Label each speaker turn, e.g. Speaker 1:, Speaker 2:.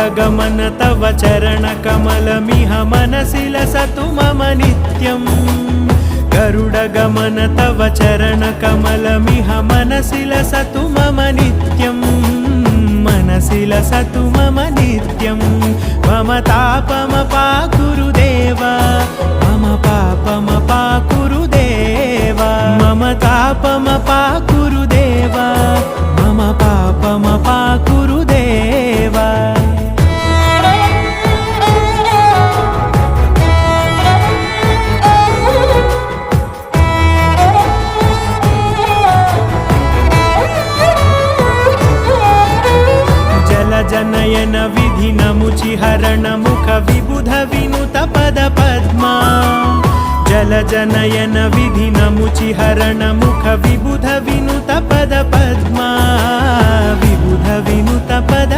Speaker 1: गरुडगमन तव चरणकमलमिह मनसि लसतु मम नित्यम् गरुडगमन तव चरणकमलमिह मनसि लसतु मम नित्यम् मनसि लसतु मम नित्यम् मम तापमपाकुरुदेव मम पापमपाकुरुदेव मम तापमपाकुरुदेव मम पापमपाकुरुदेव जनयन विधिनमुचिहरण मुख विबुध विनुत पद पद्मा जलजनयन विधिनमुचिहरण मुख विबुध विनुत पद पद्मा विबुध विनुत पद